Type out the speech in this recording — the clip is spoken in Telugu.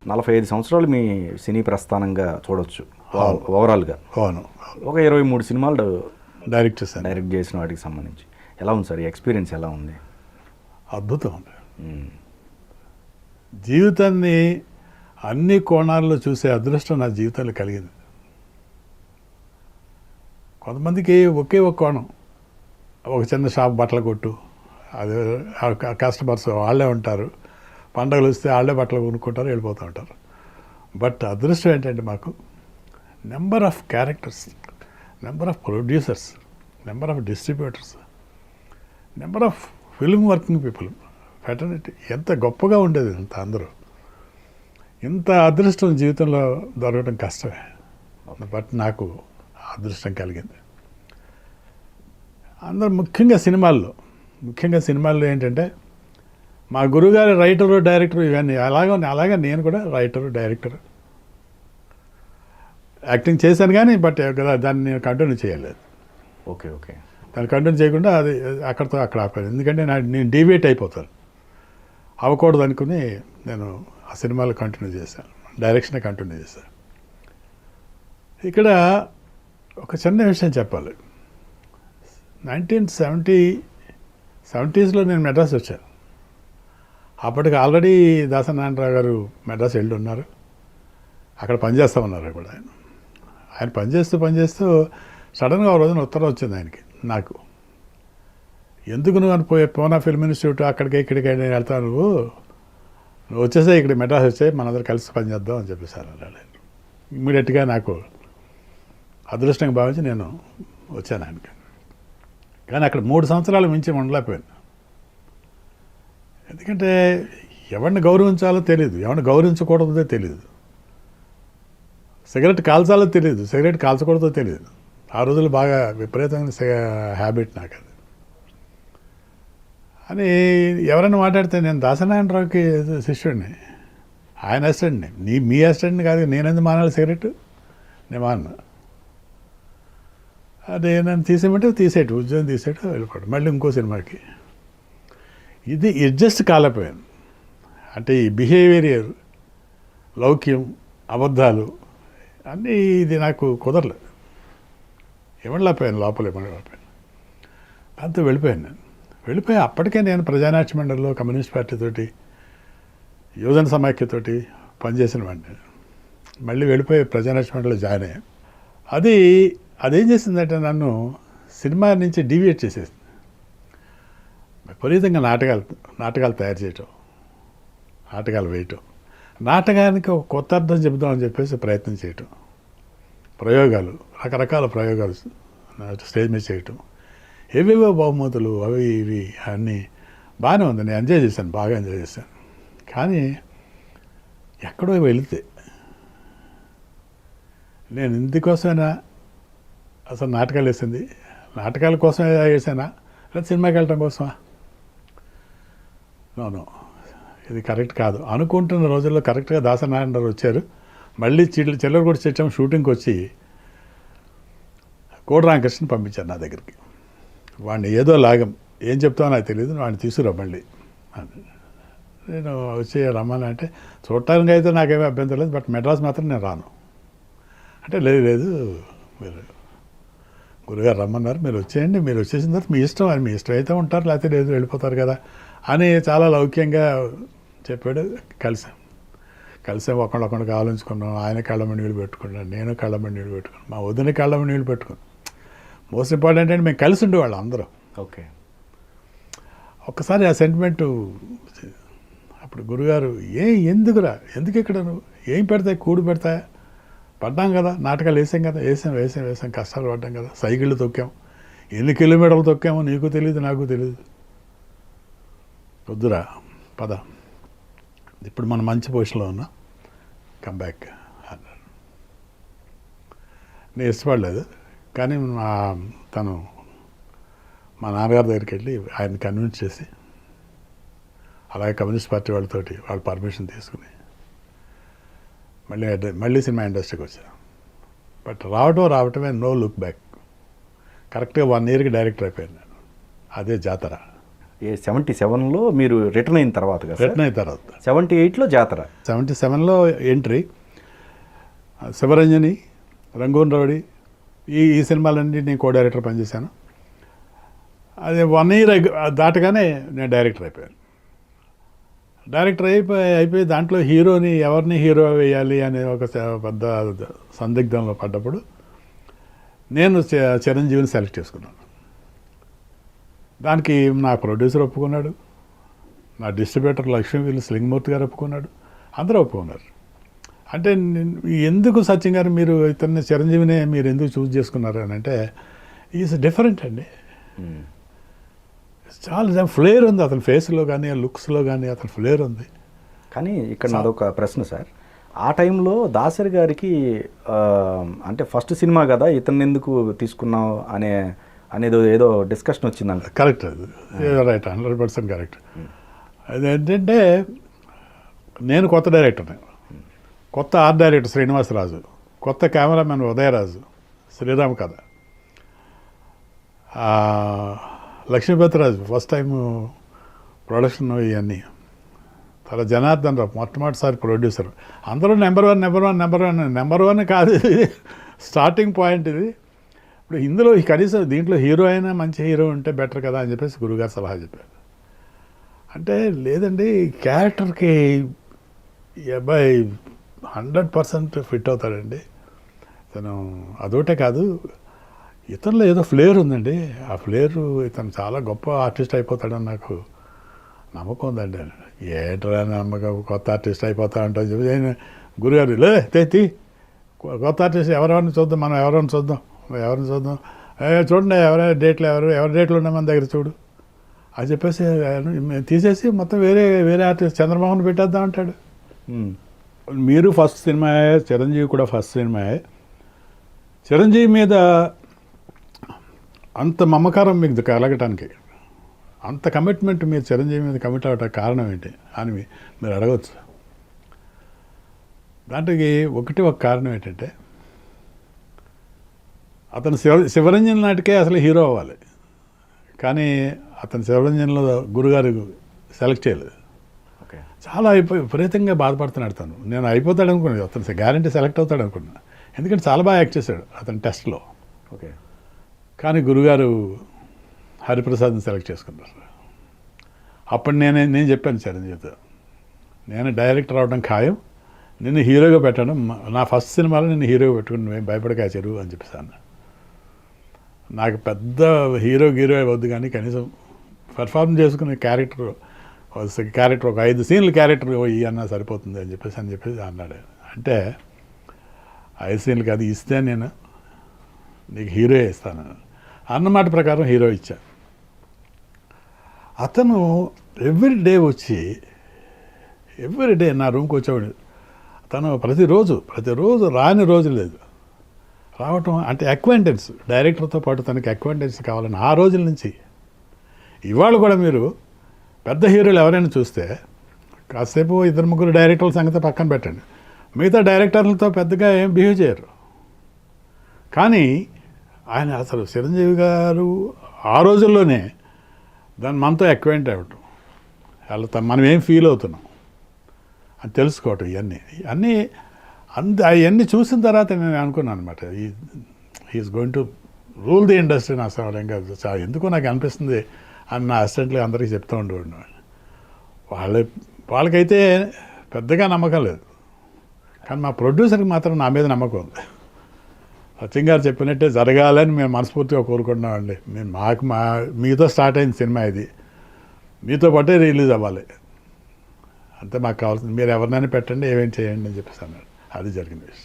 45 సంవత్సరాలు మీ సినీ ప్రస్థానంగా చూడొచ్చు ఓవరాల్గా. అవును, ఒక 23 సినిమాలు డైరెక్ట్ చేశాను. డైరెక్ట్ చేసిన వాటికి సంబంధించి ఎలా ఉంది సార్, ఎక్స్పీరియన్స్ ఎలా ఉంది? అద్భుతం. జీవితాన్ని అన్ని కోణాల్లో చూసే అదృష్టం నా జీవితంలో కలిగింది. కొంతమందికి ఒకే ఒక కోణం, ఒక చిన్న షాప్ బట్టల కొట్టు, అది కస్టమర్స్ వాళ్ళే ఉంటారు, పండగలు వస్తే వాళ్ళే బట్టలు కొనుక్కుంటారు, వెళ్ళిపోతూ ఉంటారు. బట్ అదృష్టం ఏంటంటే మాకు number of characters, number of producers, number of distributors, number of film working people, fraternity ఎంత గొప్పగా ఉండేది అంత. అందరూ ఇంత అదృష్టం జీవితంలో దొరకడం కష్టమే. బట్ నాకు అదృష్టం కలిగింది. అందరూ ముఖ్యంగా సినిమాల్లో ఏంటంటే మా గురుగారి రైటరు డైరెక్టరు ఇవన్నీ అలాగే నేను కూడా రైటరు డైరెక్టరు యాక్టింగ్ చేశాను. కానీ బట్ దాన్ని నేను కంటిన్యూ చేయలేదు. ఓకే ఓకే, దాన్ని కంటిన్యూ చేయకుండా అది అక్కడితో అక్కడ ఆపాను. ఎందుకంటే నేను డీవియేట్ అయిపోతాను, అవ్వకూడదు అనుకుని నేను ఆ సినిమాలు కంటిన్యూ చేశాను, డైరెక్షన్ కంటిన్యూ చేశాను. ఇక్కడ ఒక చిన్న విషయం చెప్పాలి. 1970s నేను మెడ్రాస్ వచ్చాను. అప్పటికి ఆల్రెడీ దాసనారాయణరావు గారు మెడ్రాస్ వెళ్ళి ఉన్నారు, అక్కడ పనిచేస్తామన్నారు. ఇప్పుడు ఆయన పనిచేస్తూ సడన్గా ఒక రోజున ఉత్తరం వచ్చింది ఆయనకి, నాకు, ఎందుకు నువ్వు అని పూనా ఫిల్మ్ ఇన్స్టిట్యూట్ ఇక్కడికి నేను వెళ్తాను, నువ్వు వచ్చేసే ఇక్కడ మెడ్రాస్ వచ్చాయి, మనందరూ కలిసి పనిచేద్దాం అని చెప్పేసారు. అన్నాడు. ఇమ్మీడియట్గా నాకు అదృష్టంగా భావించి నేను వచ్చాను ఆయనకి. కానీ అక్కడ 3 సంవత్సరాలు మించి ఉండలేకపోయాను. ఎందుకంటే ఎవరిని గౌరవించాలో తెలియదు, ఎవరిని గౌరవించకూడదో తెలియదు, సిగరెట్ కాల్చాలో తెలియదు, సిగరెట్ కాల్చకూడదో తెలియదు. ఆ రోజులు బాగా విపరీతమైన హ్యాబిట్ నాకు అది. అని ఎవరైనా మాట్లాడితే నేను దాసనారాయణరావుకి శిష్యుడిని, ఆయన అసిస్టెంట్ని, మీ అసిస్టెంట్ని కాదు, నేనెందుకు మానాలి సిగరెట్, నేను మాను. అదే నన్ను తీసేయమంటే తీసేయటం, ఉద్యోగం తీసేయటం, వెళ్ళిపోవడం, మళ్ళీ ఇంకో సినిమాకి. ఇది అడ్జస్ట్ కాలేకపోయాను. అంటే ఈ బిహేవియర్, లౌక్యం, అబద్ధాలు అన్నీ ఇది నాకు కుదరలేదు. ఇవ్వలేకపోయాను, లోపల ఇవ్వలేకపోయాను. దాంతో వెళ్ళిపోయాను. అప్పటికే నేను ప్రజానాట్య మండలిలో కమ్యూనిస్ట్ పార్టీతోటి, యువజన సమాఖ్యతోటి పనిచేసిన వాడిని. మళ్ళీ వెళ్ళిపోయి ప్రజానాట్య మండలిలో జాయిన్ అయ్యాను. అదేం చేసిందంటే నన్ను సినిమా నుంచి డీవియేట్ చేసేసింది. విపరీతంగా నాటకాలు తయారు చేయటం, నాటకాలు వేయటం, నాటకానికి ఒక కొత్త అర్థం చెబుదామని చెప్పేసి ప్రయత్నం చేయటం, రకరకాల ప్రయోగాలు స్టేజ్ మీద చేయటం, ఏవేవో బహుమతులు అవి ఇవి అన్నీ బాగానే ఉంది. నేను బాగా ఎంజాయ్ చేశాను. కానీ ఎక్కడో వెళితే నేను ఇందుకోసమైనా అసలు నాటకాలు వేసింది, నాటకాల కోసమే వేసానా లేదా సినిమాకి వెళ్ళటం కోసమా? నో, ఇది కరెక్ట్ కాదు అనుకుంటున్న రోజుల్లో కరెక్ట్గా దాసనారాయణరావు వచ్చారు. మళ్ళీ చిల్లరగూడ చెట్టం షూటింగ్కి వచ్చి కోడి రామకృష్ణని పంపించారు నా దగ్గరికి. వాడిని ఏదో లాగం, ఏం చెప్తామో నాకు తెలియదు, వాడిని తీసుకురా మళ్ళీ. నేను వచ్చి రమ్మని అంటే, చూడటానికి అయితే నాకేమీ అభ్యంతరం లేదు, బట్ మెడ్రాస్ మాత్రం నేను రాను అంటే, లేదు మీరు గురుగారు రమ్మన్నారు, మీరు వచ్చేయండి, మీరు వచ్చేసిన తర్వాత మీ ఇష్టం, అని మీ ఇష్టం అయితే ఉంటారు, లేకపోతే లేదు వెళ్ళిపోతారు కదా అని చాలా లౌక్యంగా చెప్పాడు. కలిసాం ఒకళ్ళొకళ్ళకి ఆలోచించుకున్నాం. ఆయన కళ్ళమని నీళ్ళు పెట్టుకున్నాను, నేను కళ్ళమని నీళ్ళు పెట్టుకున్నాను, మా వదిన కళ్ళమని నీళ్ళు పెట్టుకున్నాను. మోస్ట్ ఇంపార్టెంట్ అంటే మేము కలిసి ఉండేవాళ్ళం అందరూ. ఓకే, ఒక్కసారి ఆ సెంటిమెంటు అప్పుడు గురుగారు, ఎందుకురా, ఎందుకు ఇక్కడ నువ్వు ఏం పెడతాయి, కూడు పెడతాయా, పడ్డాం కదా, నాటకాలు వేసాం కదా, వేసాం కష్టాలు పడ్డాం కదా, సైకిళ్ళు తొక్కాం, ఎన్ని కిలోమీటర్లు తొక్కామో నీకు తెలియదు, నాకు తెలియదు, వద్దురా పద, ఇప్పుడు మనం మంచి పొజిషన్లో ఉన్నా, కమ్బ్యాక్ అన్నాడు. నేను ఇష్టపడలేదు. కానీ తను మా నాన్నగారి దగ్గరికి వెళ్ళి ఆయన కన్విన్స్ చేసి, అలాగే కమ్యూనిస్ట్ పార్టీ వాళ్ళతోటి వాళ్ళు పర్మిషన్ తీసుకుని మళ్ళీ సినిమా ఇండస్ట్రీకి వచ్చాను. బట్ రావటమే నో లుక్ బ్యాక్. కరెక్ట్గా 1 yearకి డైరెక్టర్ అయిపోయాను నేను. అదే జాతర. 77లో మీరు రిటర్న్ అయిన తర్వాత కదా రిటర్న్ అయిన తర్వాత 78లో జాతర. 77లో ఎంట్రీ, శివరంజని, రంగూన్ రౌడీ, ఈ సినిమాలన్నీ నేను కో డైరెక్టర్ పనిచేశాను. అది 1 year దాటగానే నేను డైరెక్టర్ అయిపోయాను. డైరెక్టర్ అయిపోయి దాంట్లో ఎవరిని హీరో వేయాలి అనే ఒక పెద్ద సందిగ్ధంలో పడ్డప్పుడు నేను చిరంజీవిని సెలెక్ట్ చేసుకున్నాను. దానికి నా ప్రొడ్యూసర్ ఒప్పుకున్నాడు, నా డిస్ట్రిబ్యూటర్ లక్ష్మీ లింగమూర్తి గారు ఒప్పుకున్నాడు, అందరూ ఒప్పుకున్నారు. అంటే ఎందుకు సత్యం గారు మీరు ఇతన్ని చిరంజీవినే మీరు ఎందుకు చూస్ చేసుకున్నారు అని అంటే, ఈజ్ డిఫరెంట్ అండి. చాలా ఫ్లేర్ ఉంది అతని ఫేస్లో కానీ, లుక్స్లో కానీ అతని ఫ్లేర్ ఉంది. కానీ ఇక్కడ నాదొక ప్రశ్న సార్, ఆ టైంలో దాసరి గారికి అంటే ఫస్ట్ సినిమా కదా ఇతన్ని ఎందుకు తీసుకున్నావు అనేది ఏదో డిస్కషన్ వచ్చిందంట. కరెక్ట్, అది రైట్, 100% కరెక్ట్. అదేంటంటే నేను కొత్త డైరెక్టర్ని, కొత్త ఆర్ట్ డైరెక్టర్ శ్రీనివాసరాజు, కొత్త కెమెరామెన్ ఉదయరాజు, శ్రీరామ్ కథ, లక్ష్మీపతిరాజు ఫస్ట్ టైం ప్రొడక్షన్, ఇవన్నీ చాలా జనార్దన్ రావు మొట్టమొదటిసారి ప్రొడ్యూసర్. అందరూ నెంబర్ వన్ కాదు, ఇది స్టార్టింగ్ పాయింట్. ఇది ఇప్పుడు ఇందులో కనీసం దీంట్లో హీరో అయినా మంచి హీరో ఉంటే బెటర్ కదా అని చెప్పేసి గురుగారు సలహా చెప్పారు. అంటే లేదండి, క్యారెక్టర్కి ఈ అబ్బాయి 100% ఫిట్ అవుతాడండి. తను అదొకటే కాదు, ఇతనిలో ఏదో ఫ్లేర్ ఉందండి, ఆ ఫ్లేరు ఇతను చాలా గొప్ప ఆర్టిస్ట్ అయిపోతాడని నాకు నమ్మకం ఉందండి. ఏంట్రా నమ్మకం, కొత్త ఆర్టిస్ట్ అయిపోతా అంటే చెప్పి గురుగారు తీ కొత్త ఆర్టిస్ట్ ఎవరెవరిని చూద్దాం, మనం ఎవరిని చూద్దాం చూడండి, ఎవరైనా ఎవరి డేట్లు ఉన్నాయి మన దగ్గర చూడు అని చెప్పేసి తీసేసి మొత్తం వేరే ఆర్టిస్ట్ చంద్రమోహన్ పెట్టేద్దాం అంటాడు. మీరు ఫస్ట్ సినిమా, చిరంజీవి కూడా ఫస్ట్ సినిమా. చిరంజీవి మీద అంత మమకారం మీకు కలగటానికి, అంత కమిట్మెంట్ మీరు చిరంజీవి మీద కమిట్ అవ్వటానికి కారణం ఏంటి అని మీరు అడగవచ్చు. దాంట్లోకి ఒక కారణం ఏంటంటే, అతను శివరంజన్ నాటికే అసలు హీరో అవ్వాలి, కానీ అతను శివరంజన్లో గురుగారు సెలెక్ట్ చేయలేదు. చాలా విపరీతంగా బాధపడుతున్నాడు తను. నేను అయిపోతాడు అనుకున్నాను, అతను గ్యారంటీ సెలెక్ట్ అవుతాడు అనుకున్నా, ఎందుకంటే చాలా బాగా యాక్ట్ చేశాడు అతను టెస్ట్లో. ఓకే, కానీ గురుగారు హరిప్రసాద్ని సెలెక్ట్ చేసుకున్నారు. అప్పుడు నేను చెప్పాను చిరంజీవితో, నేను డైరెక్టర్ అవడం ఖాయం, నిన్ను హీరోగా పెట్టడం, నా ఫస్ట్ సినిమాలో నిన్ను హీరోగా పెట్టుకుని నువ్వేం భయపడకాచారు అని చెప్పేసాను. నాకు పెద్ద హీరో వద్దు, కానీ కనీసం పెర్ఫార్మ్ చేసుకునే క్యారెక్టర్ ఒక 5 సీన్లు క్యారెక్టర్ అన్నా సరిపోతుంది అని చెప్పేసి అన్నాడు. అంటే 5 సీన్లు కాదు, ఇస్తే నేను నీకు హీరో ఇస్తాను అన్నమాట ప్రకారం హీరో ఇచ్చా. అతను ఎవ్రీడే నా రూమ్కి వచ్చేవాడు. తను ప్రతిరోజు రాని రోజు లేదు, రావటం అంటే అక్వైంటెన్స్, డైరెక్టర్తో పాటు తనకి అక్వైంటెన్స్ కావాలని ఆ రోజుల నుంచి. ఇవాళ కూడా మీరు పెద్ద హీరోలు ఎవరైనా చూస్తే కాసేపు 2-3 డైరెక్టర్ల సంగతి పక్కన పెట్టండి, మిగతా డైరెక్టర్లతో పెద్దగా ఏం బిహేవ్ చేయరు. కానీ ఆయన అసలు చిరంజీవి గారు ఆ రోజుల్లోనే మనతో అక్వైంట్ అవ్వటం, మనం ఏం ఫీల్ అవుతున్నాం అని తెలుసుకోవటం, అవన్నీ చూసిన తర్వాత నేను అనుకున్నాను అనమాట, he's going to rule the industry. నా సౌరంగా ఎందుకో నాకు అనిపిస్తుంది అని నా అసిస్టెంట్లు అందరికీ చెప్తూ ఉండేవాడు. వాళ్ళకైతే పెద్దగా నమ్మకం లేదు, కానీ మా ప్రొడ్యూసర్కి మాత్రం నా మీద నమ్మకం ఉంది. సత్యం గారు చెప్పినట్టే జరగాలని మేము మనస్ఫూర్తిగా కోరుకుంటున్నామండి. మీతో స్టార్ట్ అయిన సినిమా ఇది, మీతో పాటే రిలీజ్ అవ్వాలి, అంతే మాకు కావాల్సింది. మీరు ఎవరినైనా పెట్టండి, ఏమేం చేయండి అని చెప్పేసి అన్నాడు. అది జరిగిన విషయం.